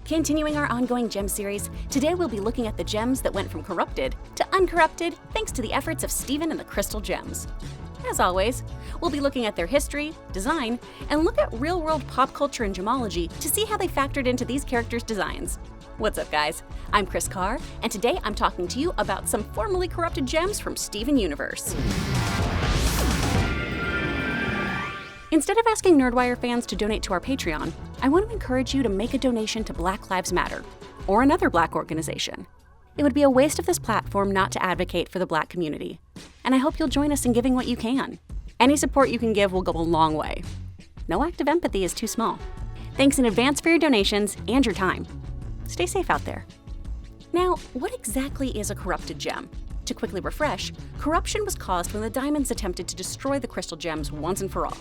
Continuing our ongoing gem series, today we'll be looking at the gems that went from corrupted to uncorrupted thanks to the efforts of Steven and the Crystal Gems. As always, we'll be looking at their history, design, and look at real-world pop culture and gemology to see how they factored into these characters' designs. What's up, guys? I'm Kris Carr, and today I'm talking to you about some formerly corrupted gems from Steven Universe. Instead of asking Nerdwire fans to donate to our Patreon, I want to encourage you to make a donation to Black Lives Matter, or another Black organization. It would be a waste of this platform not to advocate for the Black community, and I hope you'll join us in giving what you can. Any support you can give will go a long way. No act of empathy is too small. Thanks in advance for your donations and your time. Stay safe out there. Now, what exactly is a corrupted gem? To quickly refresh, corruption was caused when the diamonds attempted to destroy the crystal gems once and for all.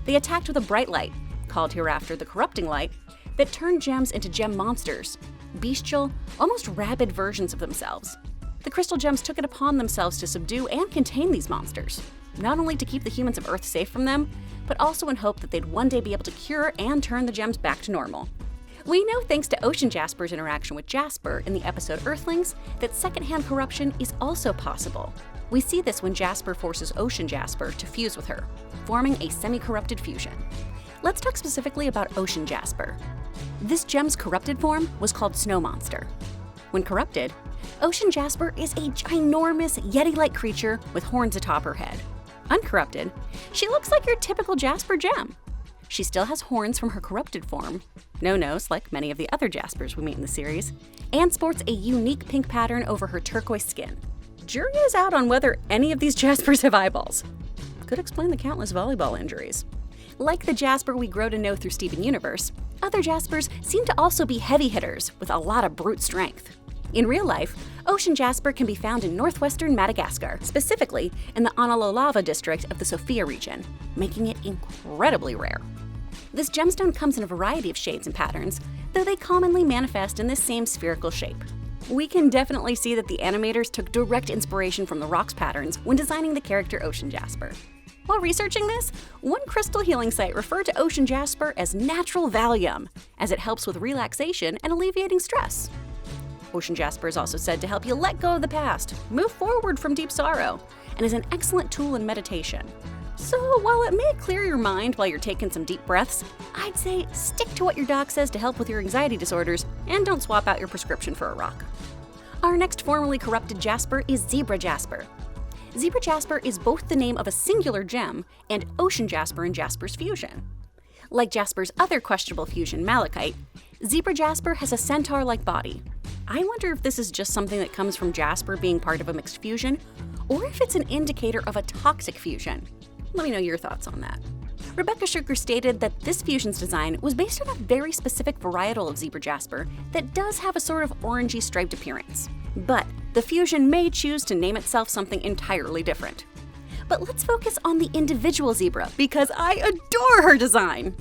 They attacked with a bright light, called hereafter the corrupting light, that turned gems into gem monsters, bestial, almost rabid versions of themselves. The crystal gems took it upon themselves to subdue and contain these monsters, not only to keep the humans of Earth safe from them, but also in hope that they'd one day be able to cure and turn the gems back to normal. We know, thanks to Ocean Jasper's interaction with Jasper in the episode Earthlings, that secondhand corruption is also possible. We see this when Jasper forces Ocean Jasper to fuse with her, forming a semi-corrupted fusion. Let's talk specifically about Ocean Jasper. This gem's corrupted form was called Snow Monster. When corrupted, Ocean Jasper is a ginormous Yeti-like creature with horns atop her head. Uncorrupted, she looks like your typical Jasper gem. She still has horns from her corrupted form, no nose like many of the other Jaspers we meet in the series, and sports a unique pink pattern over her turquoise skin. Jury is out on whether any of these Jaspers have eyeballs. Could explain the countless volleyball injuries. Like the Jasper we grow to know through Steven Universe, other Jaspers seem to also be heavy hitters with a lot of brute strength. In real life, Ocean Jasper can be found in northwestern Madagascar, specifically in the Analolava district of the Sofia region, making it incredibly rare. This gemstone comes in a variety of shades and patterns, though they commonly manifest in this same spherical shape. We can definitely see that the animators took direct inspiration from the rock's patterns when designing the character Ocean Jasper. While researching this, one crystal healing site referred to Ocean Jasper as natural Valium, as it helps with relaxation and alleviating stress. Ocean Jasper is also said to help you let go of the past, move forward from deep sorrow, and is an excellent tool in meditation. So while it may clear your mind while you're taking some deep breaths, I'd say stick to what your doc says to help with your anxiety disorders and don't swap out your prescription for a rock. Our next formerly corrupted Jasper is Zebra Jasper. Zebra Jasper is both the name of a singular gem and Ocean Jasper and Jasper's fusion. Like Jasper's other questionable fusion, Malachite, Zebra Jasper has a centaur-like body. I wonder if this is just something that comes from Jasper being part of a mixed fusion, or if it's an indicator of a toxic fusion. Let me know your thoughts on that. Rebecca Schuker stated that this fusion's design was based on a very specific varietal of Zebra Jasper that does have a sort of orangey striped appearance. But the fusion may choose to name itself something entirely different. But let's focus on the individual zebra because I adore her design.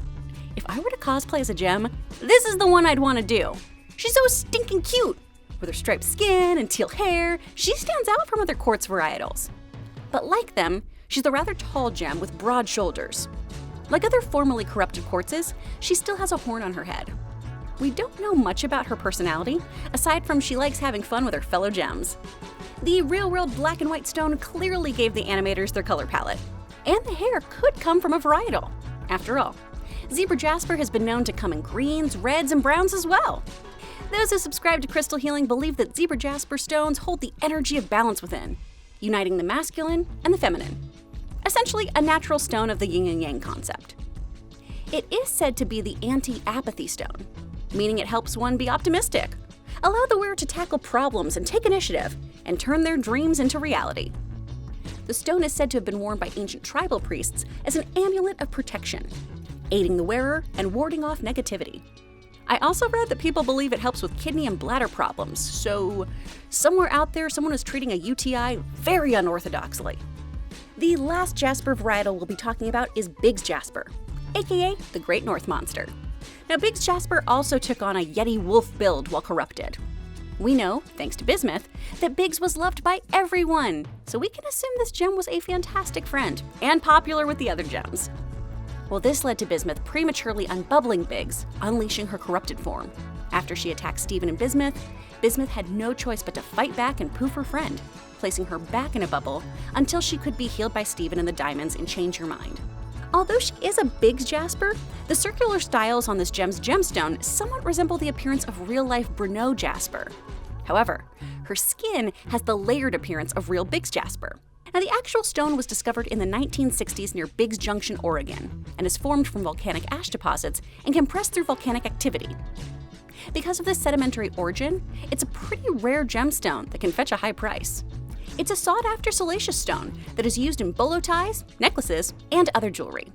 If I were to cosplay as a gem, this is the one I'd want to do. She's so stinking cute. With her striped skin and teal hair, she stands out from other quartz varietals. But like them, she's a rather tall gem with broad shoulders. Like other formerly corrupted quartzes, she still has a horn on her head. We don't know much about her personality, aside from she likes having fun with her fellow gems. The real-world black and white stone clearly gave the animators their color palette. And the hair could come from a varietal. After all, Zebra Jasper has been known to come in greens, reds, and browns as well. Those who subscribe to crystal healing believe that Zebra Jasper stones hold the energy of balance within, uniting the masculine and the feminine. Essentially, a natural stone of the yin and yang concept. It is said to be the anti-apathy stone, meaning it helps one be optimistic, allow the wearer to tackle problems and take initiative, and turn their dreams into reality. The stone is said to have been worn by ancient tribal priests as an amulet of protection, aiding the wearer and warding off negativity. I also read that people believe it helps with kidney and bladder problems, so somewhere out there someone is treating a UTI very unorthodoxly. The last Jasper varietal we'll be talking about is Biggs Jasper, aka the Great North Monster. Now, Biggs Jasper also took on a Yeti wolf build while corrupted. We know, thanks to Bismuth, that Biggs was loved by everyone, so we can assume this gem was a fantastic friend and popular with the other gems. Well, this led to Bismuth prematurely unbubbling Biggs, unleashing her corrupted form. After she attacked Stephen and Bismuth, Bismuth had no choice but to fight back and poof her friend, placing her back in a bubble until she could be healed by Stephen and the diamonds in Change Your Mind. Although she is a Biggs Jasper, the circular styles on this gem's gemstone somewhat resemble the appearance of real-life Bruneau Jasper. However, her skin has the layered appearance of real Biggs Jasper. Now, the actual stone was discovered in the 1960s near Biggs Junction, Oregon, and is formed from volcanic ash deposits and compressed through volcanic activity. Because of this sedimentary origin, it's a pretty rare gemstone that can fetch a high price. It's a sought-after salacious stone that is used in bolo ties, necklaces, and other jewelry.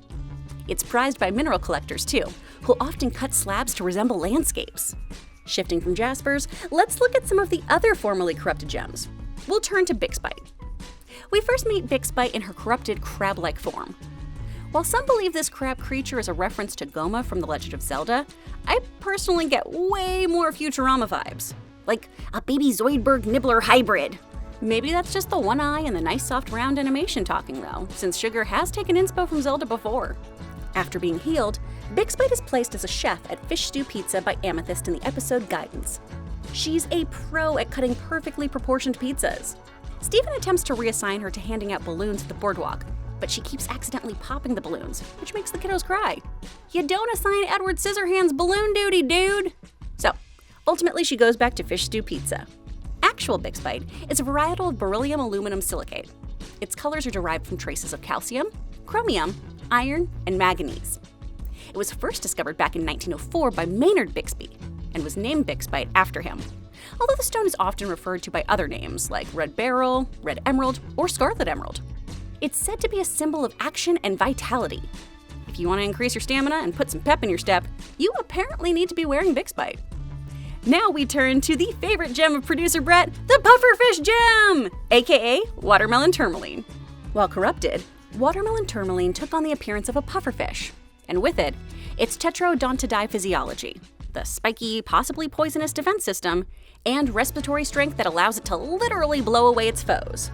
It's prized by mineral collectors too, who often cut slabs to resemble landscapes. Shifting from jaspers, let's look at some of the other formerly corrupted gems. We'll turn to Bixbite. We first meet Bixbite in her corrupted crab-like form. While some believe this crab creature is a reference to Goma from The Legend of Zelda, I personally get way more Futurama vibes. Like a baby Zoidberg Nibbler hybrid. Maybe that's just the one eye and the nice soft round animation talking though, since Sugar has taken inspo from Zelda before. After being healed, Bixbite is placed as a chef at Fish Stew Pizza by Amethyst in the episode Guidance. She's a pro at cutting perfectly proportioned pizzas. Stephen attempts to reassign her to handing out balloons at the boardwalk, but she keeps accidentally popping the balloons, which makes the kiddos cry. You don't assign Edward Scissorhands balloon duty, dude! So, ultimately she goes back to Fish Stew Pizza. Actual Bixbite is a varietal of beryllium aluminum silicate. Its colors are derived from traces of calcium, chromium, iron, and manganese. It was first discovered back in 1904 by Maynard Bixby, and was named Bixbite after him. Although the stone is often referred to by other names like red beryl, red emerald, or scarlet emerald. It's said to be a symbol of action and vitality. If you want to increase your stamina and put some pep in your step, you apparently need to be wearing Bixbite. Now we turn to the favorite gem of producer Brett, the pufferfish gem, aka watermelon tourmaline. While corrupted, watermelon tourmaline took on the appearance of a pufferfish, and with it, its tetrodontidie physiology, the spiky, possibly poisonous defense system, and respiratory strength that allows it to literally blow away its foes.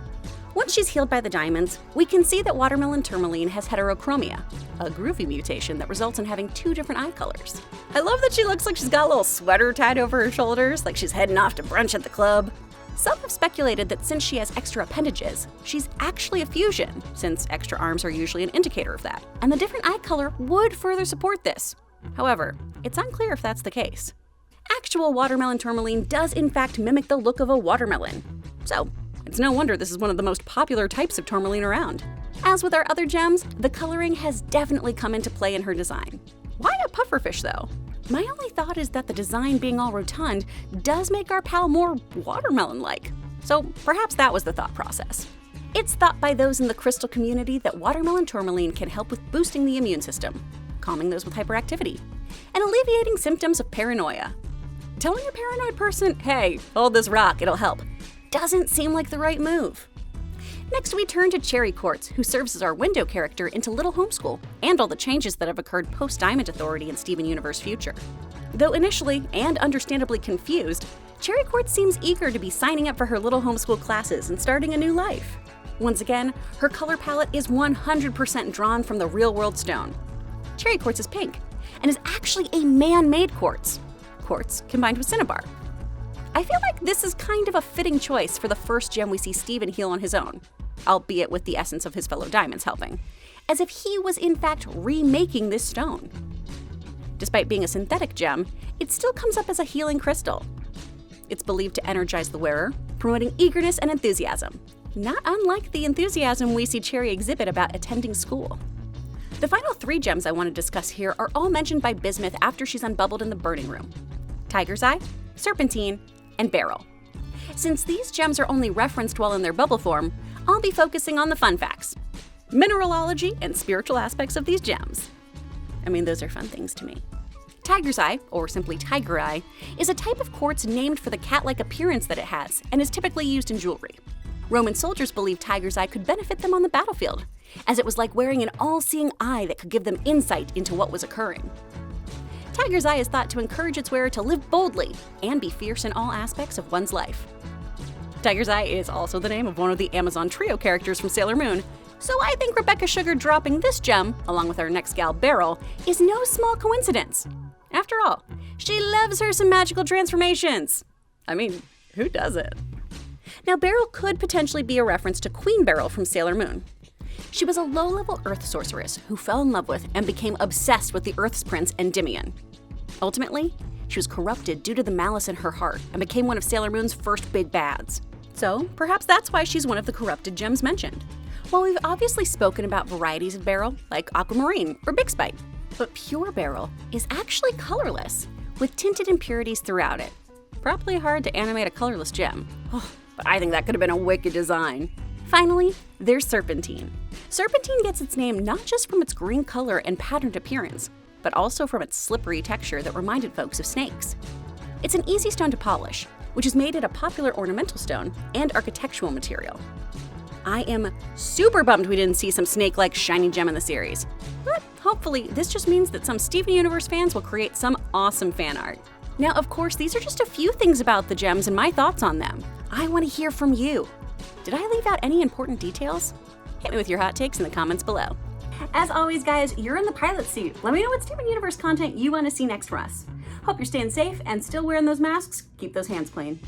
Once she's healed by the diamonds, we can see that watermelon tourmaline has heterochromia, a groovy mutation that results in having two different eye colors. I love that she looks like she's got a little sweater tied over her shoulders, like she's heading off to brunch at the club. Some have speculated that since she has extra appendages, she's actually a fusion, since extra arms are usually an indicator of that, and the different eye color would further support this. However, it's unclear if that's the case. Actual watermelon tourmaline does in fact mimic the look of a watermelon, so it's no wonder this is one of the most popular types of tourmaline around. As with our other gems, the coloring has definitely come into play in her design. Why a pufferfish though? My only thought is that the design being all rotund does make our pal more watermelon-like. So perhaps that was the thought process. It's thought by those in the crystal community that watermelon tourmaline can help with boosting the immune system, calming those with hyperactivity, and alleviating symptoms of paranoia. Telling a paranoid person, hey, hold this rock, it'll help, doesn't seem like the right move. Next, we turn to Cherry Quartz, who serves as our window character into Little Homeschool and all the changes that have occurred post-Diamond Authority in Steven Universe Future. Though initially, and understandably confused, Cherry Quartz seems eager to be signing up for her Little Homeschool classes and starting a new life. Once again, her color palette is 100% drawn from the real-world stone. Cherry Quartz is pink, and is actually a man-made quartz. Quartz combined with cinnabar. I feel like this is kind of a fitting choice for the first gem we see Stephen heal on his own, albeit with the essence of his fellow diamonds helping, as if he was in fact remaking this stone. Despite being a synthetic gem, it still comes up as a healing crystal. It's believed to energize the wearer, promoting eagerness and enthusiasm, not unlike the enthusiasm we see Cherry exhibit about attending school. The final three gems I want to discuss here are all mentioned by Bismuth after she's unbubbled in the burning room: Tiger's Eye, Serpentine, and Beryl. Since these gems are only referenced while in their bubble form, I'll be focusing on the fun facts, mineralogy, and spiritual aspects of these gems. I mean, those are fun things to me. Tiger's Eye, or simply Tiger Eye, is a type of quartz named for the cat-like appearance that it has and is typically used in jewelry. Roman soldiers believed Tiger's Eye could benefit them on the battlefield, as it was like wearing an all-seeing eye that could give them insight into what was occurring. Tiger's Eye is thought to encourage its wearer to live boldly and be fierce in all aspects of one's life. Tiger's Eye is also the name of one of the Amazon trio characters from Sailor Moon, so I think Rebecca Sugar dropping this gem, along with our next gal Beryl, is no small coincidence. After all, She loves her some magical transformations. I mean, who doesn't? Now, Beryl could potentially be a reference to Queen Beryl from Sailor Moon. She was a low-level Earth sorceress who fell in love with and became obsessed with the Earth's prince, Endymion. Ultimately, she was corrupted due to the malice in her heart and became one of Sailor Moon's first big bads. So, perhaps that's why she's one of the corrupted gems mentioned. While we've obviously spoken about varieties of Beryl, like Aquamarine or Bixbite, but pure Beryl is actually colorless, with tinted impurities throughout it. Probably hard to animate a colorless gem. Oh, but I think that could have been a wicked design. Finally, there's Serpentine. Serpentine gets its name not just from its green color and patterned appearance, but also from its slippery texture that reminded folks of snakes. It's an easy stone to polish, which is made at a popular ornamental stone and architectural material. I am super bummed we didn't see some snake-like shiny gem in the series, but hopefully this just means that some Steven Universe fans will create some awesome fan art. Now, of course, these are just a few things about the gems and my thoughts on them. I want to hear from you. Did I leave out any important details? Hit me with your hot takes in the comments below. As always, guys, you're in the pilot seat. Let me know what Steven Universe content you want to see next from us. Hope you're staying safe and still wearing those masks. Keep those hands clean.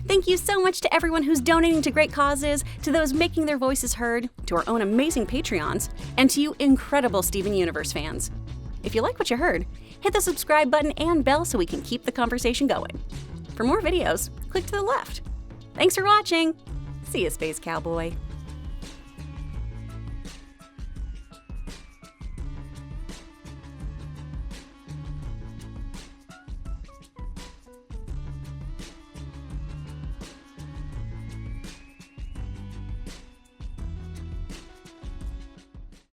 Thank you so much to everyone who's donating to great causes, to those making their voices heard, to our own amazing Patreons, and to you incredible Steven Universe fans. If you like what you heard, hit the subscribe button and bell so we can keep the conversation going. For more videos, click to the left. Thanks for watching. See you, Space Cowboy.